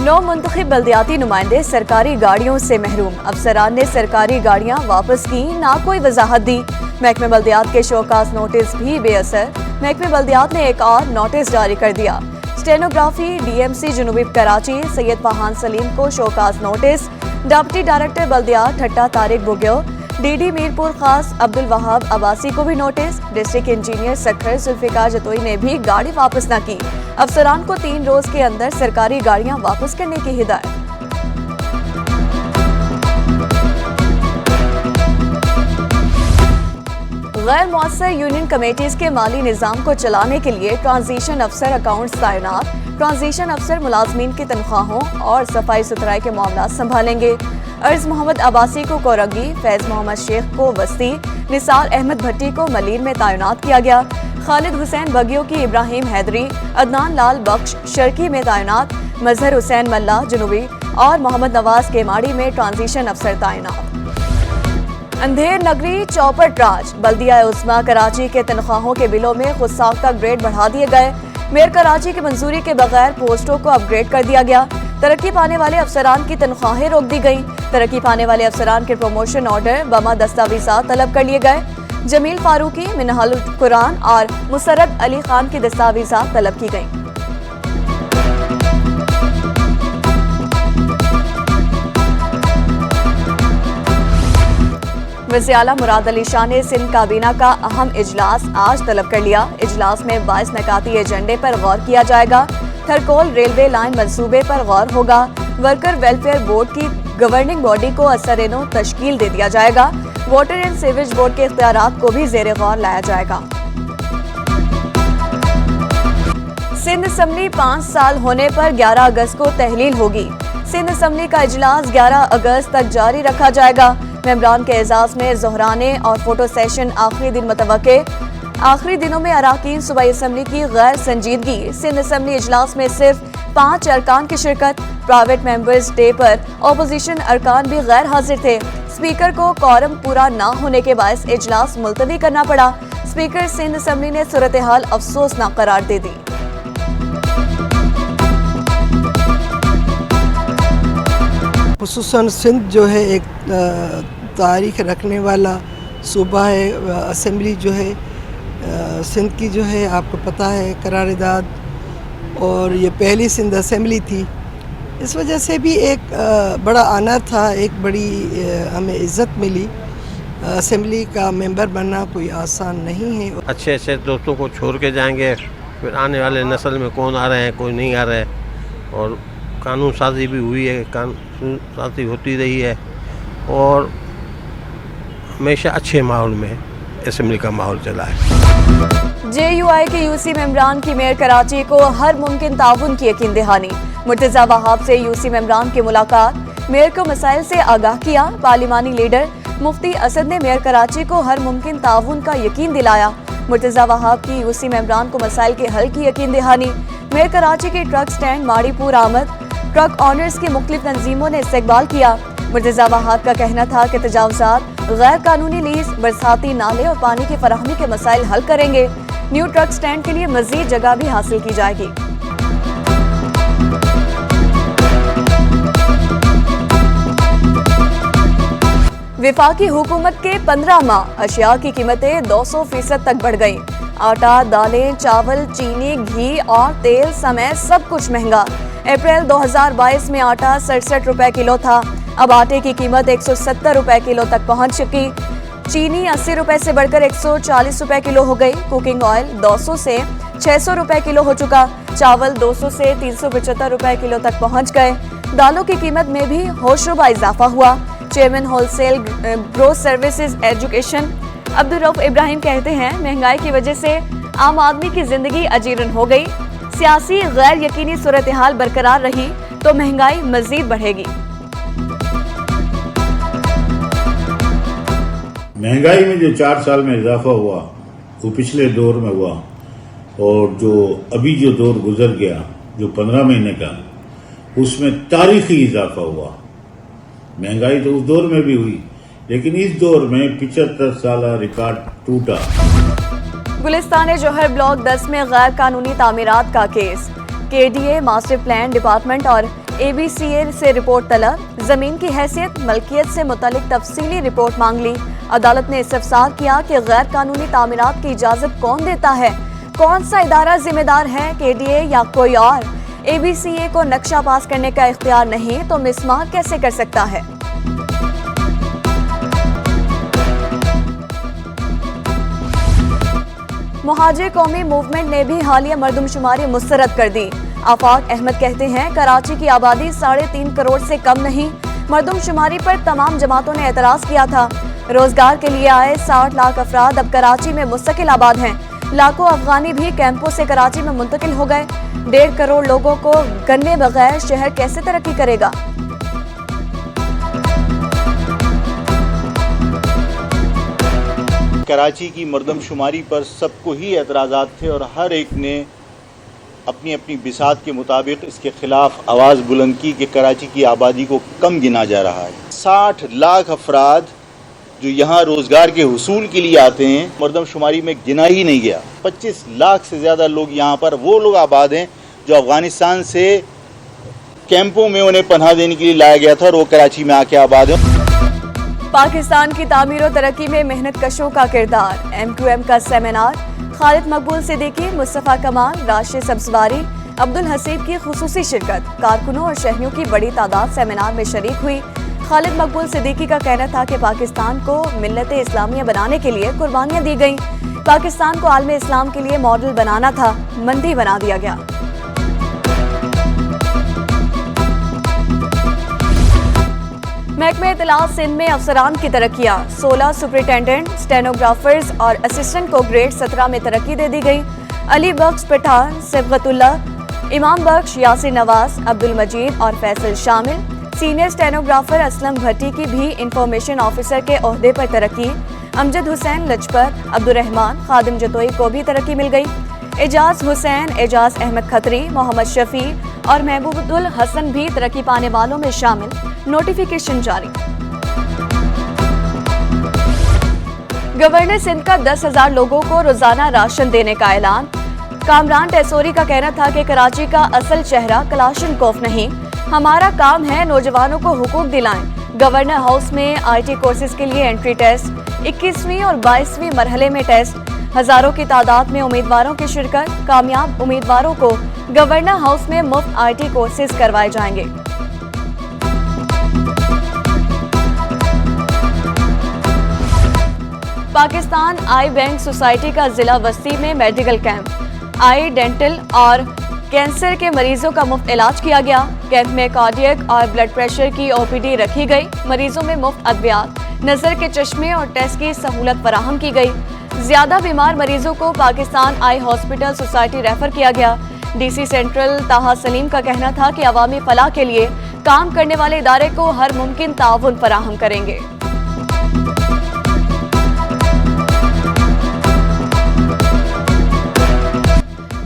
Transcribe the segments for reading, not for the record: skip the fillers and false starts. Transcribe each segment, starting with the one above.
नौ मुंतखब बल्दियाती नुमाइंदे सरकारी गाड़ियों से महरूम। अफसरान ने सरकारी गाड़ियां वापस की, ना कोई वजाहत दी। महकमे बल्दियात के शोकास नोटिस भी बेअसर। महकमे बल्दियात ने एक और नोटिस जारी कर दिया। स्टेनोग्राफी DMC जुनूबी कराची सैयद फहान सलीम को शोकास नोटिस। डिप्टी डायरेक्टर बल्दियात ठट्टा तारिक बुग्यो, DD मीरपुर खास अब्दुल वहाब अब्बासी को भी notice. District engineer Sukkur Zulfiqar Jatoi ने भी गाड़ी वापस न की। अफसरान को 3 रोज के अंदर सरकारी गाड़ियां वापस करने की हिदायत। गैर मुअस्सर यूनियन कमेटीज के माली निज़ाम को चलाने के लिए ट्रांजिशन अफसर अकाउंट्स तैनात। ट्रांजिशन अफसर मुलाजमीन की तनख्वाहों और सफाई सुथराई के मामला संभालेंगे। अर्ज मोहम्मद अब्बासी को कोरगी, फैज मोहम्मद शेख को वस्ती, निसार अहमद भट्टी को मलीर में तैनात किया गया। खालिद हुसैन बगियों की इब्राहिम हैदरी, अदनान लाल बख्श शर्की में तैनात। मजहर हुसैन मल्ला जुनूबी और मोहम्मद नवाज केमाड़ी में ट्रांजिशन अफसर तैनात। अंधेर नगरी चौपट राज बल्दिया उस्मा कराची के तनख्वाहों के बिलों में खुद साख्ता ग्रेड बढ़ा दिए गए। मेयर कराची की मंजूरी के बगैर पोस्टों को अपग्रेड कर दिया गया। तरक्की पाने वाले अफसरान की तनख्वाहें रोक दी गईं। तरक्की पाने वाले अफसरान के प्रमोशन ऑर्डर बमा दस्तावेज़ात तलब कर लिए गए। जमील फारूकी, मिनहाल कुरान और मुसरत अली खान की दस्तावेज़ात तलब की गईं। वज़ीर आला मुराद अली शाह ने सिंध काबीना का अहम इजलास आज तलब कर लिया। इजलास में 22 नकाती एजेंडे पर गौर किया जाएगा। थरकोल रेलवे लाइन मंसूबे पर गौर होगा। वर्कर वेलफेयर बोर्ड की गवर्निंग बॉडी को असर-ए-नौ तश्कील दे दिया जाएगा। वाटर एंड सीवेज बोर्ड के इख्तियारात को भी ज़ेरे गौर लाया जाएगा। सिंध असम्बली 5 साल होने पर 11 अगस्त को तहलील होगी। सिंध असम्बली का इजलास 11 अगस्त तक जारी रखा जाएगा। मेंबरान के एजाज में ज़ोहराने और फोटो सेशन आखिरी दिन मुतवक्के। आखिरी दिनों में अराकीन सूबाई असम्बली की गैर संजीदगी। सिंध असम्बली इजलास में सिर्फ 5 अरकान की शिरकत। प्राइवेट मेंबर्स डे पर अपोजिशन अरकान भी गैर हाजिर थे। स्पीकर को कोरम पूरा न होने के बायस इजलास मुलतवी करना पड़ा। स्पीकर सिंध असम्बली ने सूरत हाल अफसोसनाक करार दे दी। खुसूसन सिंध जो है एक तारीख रखने वाला सूबा है। असम्बली जो है सिंध की जो है आपको पता है करारदाद, और ये पहली सिंध असम्बली थी। इस वजह से भी एक बड़ा आनर था, एक बड़ी हमें इज़्ज़त मिली। असम्बली का मेंबर बनना कोई आसान नहीं है। अच्छे अच्छे दोस्तों को छोड़ के जाएंगे, फिर आने वाले नस्ल में कौन आ रहे हैं कोई नहीं आ रहा है। और कानून साजी भी हुई है, कानून साजी होती रही है और हमेशा अच्छे माहौल में असम्बली का माहौल चला है। JUI के UC मेंबरान की मेयर कराची को हर मुमकिन ताउन की यकीन दहानी। मुर्तज़ा वहाब से UC मेंबरान की मुलाकात। मेयर को मसाइल से आगाह किया। पार्लिमानी लीडर मुफ्ती असद ने मेयर कराची को हर मुमकिन ताउन का यकीन दिलाया। मुर्तज़ा वहाब की UC मेंबरान को मसाइल के हल की यकीन दहानी। मेयर कराची के ट्रक स्टैंड माड़ीपुर आमद। ट्रक ऑनर्स की मुख्तलिफ तंजीमों ने इस्तकबाल किया। मुर्तज़ा वहाब का कहना था कि तजावुज़ात, गैर कानूनी लीज, बरसाती नाले और पानी की फराहमी के मसाइल हल करेंगे। न्यू ट्रक स्टैंड के लिए मजीद जगह भी हासिल की जाएगी। विफाकी हुकूमत के 15 माह अशिया की कीमतें 200% तक बढ़ गईं। आटा, दालें, चावल, चीनी, घी और तेल समेत सब कुछ महंगा। अप्रैल 2022 में आटा 67 रुपए किलो था। अब आटे की कीमत 170 रुपए किलो तक पहुंच चुकी। चीनी 80 रुपए से बढ़कर 140 रुपए किलो हो गई। कुकिंग ऑयल 200 से 600 रुपए किलो हो चुका। चावल 200 से 375 रुपए किलो तक पहुंच गए। दालों की कीमत में भी होशरुबा इजाफा हुआ। Chairman wholesale growth services education Abdul Rauf Ibrahim कहते हैं, महंगाई की वजह से आम आदमी की जिंदगी अजीरन हो गई। सियासी गैर यकीनी सूरत हाल बरकरार रही तो महंगाई मजीद बढ़ेगी। महंगाई में जो 4 साल में इजाफा हुआ वो पिछले दौर में हुआ, और जो अभी जो दौर गुजर गया जो 15 महीने का, उसमें तारीखी इजाफा हुआ। महंगाई तो उस दौर में भी हुई, लेकिन इस दौर में 75 साल रिकॉर्ड टूटा। गुलिस्तान जौहर ब्लॉक 10 में गैर कानूनी तामीरात का case. KDA, master plan department और ABCA से रिपोर्ट तलब, जमीन की हैसियत मलकियत से मुतालिक तफसीली रिपोर्ट मांग ली। अदालत ने इस्तफसार किया कि गैर कानूनी तामीरात की इजाजत कौन देता है, कौन सा इदारा जिम्मेदार है, KDA या कोई और। ABCA को नक्शा पास करने का इख्तियार नहीं तो मिसमार कैसे कर सकता है। मुहाजिर कौमी मूवमेंट ने भी हालिया मरदमशुमारी मुस्तरद कर दी। आफाक अहमद कहते हैं कराची की आबादी 3.5 करोड़ से कम नहीं। मरदमशुमारी पर तमाम जमातों ने एतराज किया था। रोजगार के लिए आए 60 लाख अफराद अब कराची में मुस्तकिल आबाद हैं। लाखों अफगानी भी कैंपों से कराची में मुंतकिल हो गए। 1.5 करोड़ लोगों को गन्ने बगैर शहर कैसे तरक्की करेगा। कराची की मरदमशुमारी पर सबको ही एतराज़ात थे और हर एक ने अपनी अपनी बिसात के मुताबिक इसके खिलाफ आवाज़ बुलंद की कि कराची की आबादी को कम गिना जा रहा है। 60 लाख अफराद जो यहाँ रोज़गार के हुसूल के लिए आते हैं मरदमशुमारी में गिना ही नहीं गया। 25 लाख से ज़्यादा लोग यहाँ पर वो लोग आबाद हैं जो अफ़गानिस्तान से कैंपों में उन्हें पनाह देने के लिए लाया गया था और वो कराची में आके आबाद हैं। पाकिस्तान की तामीर और तरक्की में मेहनत कशों का किरदार, MQM का सेमिनार। खालिद मकबूल सिद्दीकी, मुस्तफ़ा कमाल, राशिद सब्ज़वारी, अब्दुल हसीब की खुसूसी शिरकत। कारकुनों और शहरियों की बड़ी तादाद सेमिनार में शरीक हुई। खालिद मकबूल सिद्दीकी का कहना था कि पाकिस्तान को मिल्लत इस्लामिया बनाने के लिए कुर्बानियां दी गईं। पाकिस्तान को आलम इस्लाम के लिए मॉडल बनाना था, मंदी बना दिया गया। महकमे इत्तलात सिंध में अफसरान की तरक्कियाँ। 16 सुपरिटेंडेंट, स्टेनोग्राफर्स और असिस्टेंट को ग्रेड 17 में तरक्की दे दी गई। अली बख्श पठान, सिबगतुल्लाह, इमाम बख्श, यासिर नवाज, अब्दुल मजीद और फैसल शामिल। सीनियर स्टेनोग्राफर असलम भट्टी की भी इंफॉर्मेशन ऑफिसर के ओहदे पर तरक्की। अमजद हुसैन लजपत, अब्दुर्रहमान, खादिम जतोई को भी तरक्की मिल गई। एजाज हुसैन, एजाज अहमद खत्री, मोहम्मद शफी और महबूबुल हसन भी तरक्की पाने वालों में शामिल। नोटिफिकेशन जारी। गवर्नर सिंध का 10,000 लोगों को रोजाना राशन देने का ऐलान। कामरान टेसोरी का कहना था कि कराची का असल चेहरा कलाशनकोफ नहीं, हमारा काम है नौजवानों को हुकूक दिलाएं। गवर्नर हाउस में IT कोर्सेज के लिए एंट्री टेस्ट, 21वीं और 22वीं मरहले में टेस्ट। हजारों की तादाद में उम्मीदवारों की शिरकत। कामयाब उम्मीदवारों को गवर्नर हाउस में मुफ्त IT कोर्सेज करवाए जाएंगे। पाकिस्तान आई बैंक सोसाइटी का जिला वस्ती में मेडिकल कैंप। आई, डेंटल और कैंसर के मरीजों का मुफ्त इलाज किया गया। कैंप में कार्डियक और ब्लड प्रेशर की OPD रखी गई। मरीजों में मुफ्त अद्वियात, नजर के चश्मे और टेस्ट की सहूलत फराहम की गई। ज्यादा बीमार मरीजों को Pakistan eye hospital society refer किया गया। DC सेंट्रल ताहा सलीम का कहना था कि अवामी फलाह के लिए काम करने वाले इदारे को हर मुमकिन ताउन फराहम करेंगे।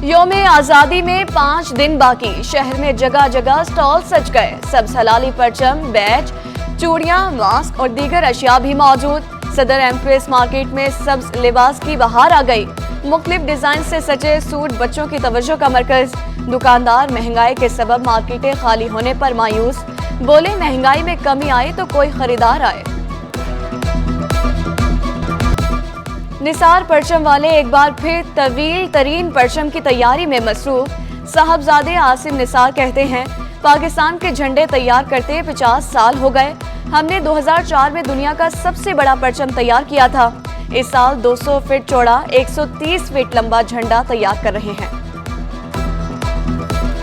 यौम आज़ादी में 5 दिन बाकी। शहर में जगह जगह स्टॉल सज गए। सब्ज हलाली परचम, बैज, चूड़ियां, मास्क और दीगर अशिया भी मौजूद। सदर एम्प्रेस मार्केट में सब्ज लिबास की बहार आ गई। मुख्तलिफ डिजाइन से सजे सूट बच्चों की तवज्जो का मरकज। दुकानदार महंगाई के सबब मार्केटें खाली होने पर मायूस। बोले महंगाई में कमी आए तो कोई खरीदार आए। निसार परचम वाले एक बार फिर तवील तरीन परचम की तैयारी में मसरूफ। साहबजादे आसिम निसार कहते हैं पाकिस्तान के झंडे तैयार करते 50 साल हो गए। हमने 2004 में दुनिया का सबसे बड़ा परचम तैयार किया था। इस साल 200 फीट चौड़ा 130 फीट लंबा झंडा तैयार कर रहे हैं।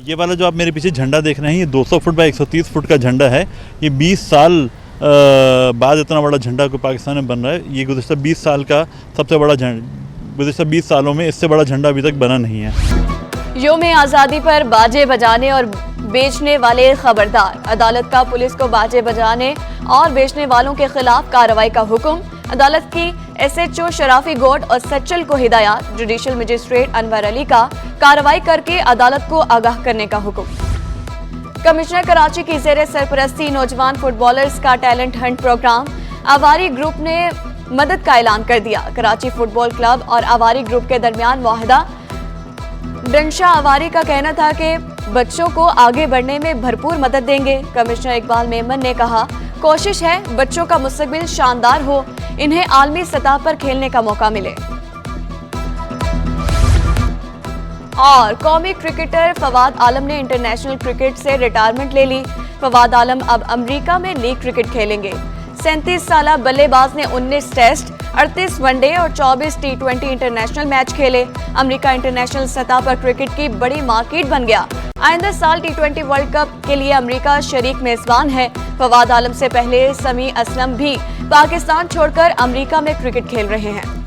ये वाला जो आप मेरे पीछे झंडा देख रहे हैं ये 200 फुट बाय 130 फुट का झंडा है। ये 20 साल बाद इतना बड़ा झंडा को पाकिस्तान में बन रहा है। ये गुज़िश्ता 20 साल का सबसे बड़ा झंडा, गुज़िश्ता 20 सालों में इससे बड़ा झंडा अभी तक बना नहीं है। यौम आज़ादी पर बाजे बजाने और बेचने वाले खबरदार। अदालत का पुलिस को बाजे बजाने और बेचने वालों के खिलाफ कार्रवाई का हुक्म। अदालत की SHO शराफी गोड और सच्चल को हिदायत। जुडिशल मजिस्ट्रेट अनवर अली का कार्रवाई करके अदालत को आगाह करने का हुक्म। कमिश्नर कराची की ज़ेरे सरपरस्ती नौजवान फुटबॉलर्स का talent hunt program. Avari group ने मदद का ऐलान कर दिया। कराची फुटबॉल क्लब और आवारी ग्रुप के दरमियान मुआहदा। डंशा आवारी का कहना था कि बच्चों को आगे बढ़ने में भरपूर मदद देंगे। कमिश्नर इकबाल मेमन ने कहा, कोशिश है बच्चों का मुस्तकबिल शानदार हो, इन्हें आलमी सतह पर खेलने का मौका मिले। और कौमी क्रिकेटर फवाद आलम ने इंटरनेशनल क्रिकेट से रिटायरमेंट ले ली। फवाद आलम अब अमेरिका में लीग क्रिकेट खेलेंगे। 37 साला बल्लेबाज ने 19 टेस्ट, 38 वनडे और 24 T20 इंटरनेशनल मैच खेले। अमेरिका इंटरनेशनल सतह पर क्रिकेट की बड़ी मार्केट बन गया। आइंदा साल T20 वर्ल्ड कप के लिए अमेरिका शरीक मेजबान है। फवाद आलम से पहले समी असलम भी पाकिस्तान छोड़कर अमेरिका में क्रिकेट खेल रहे हैं।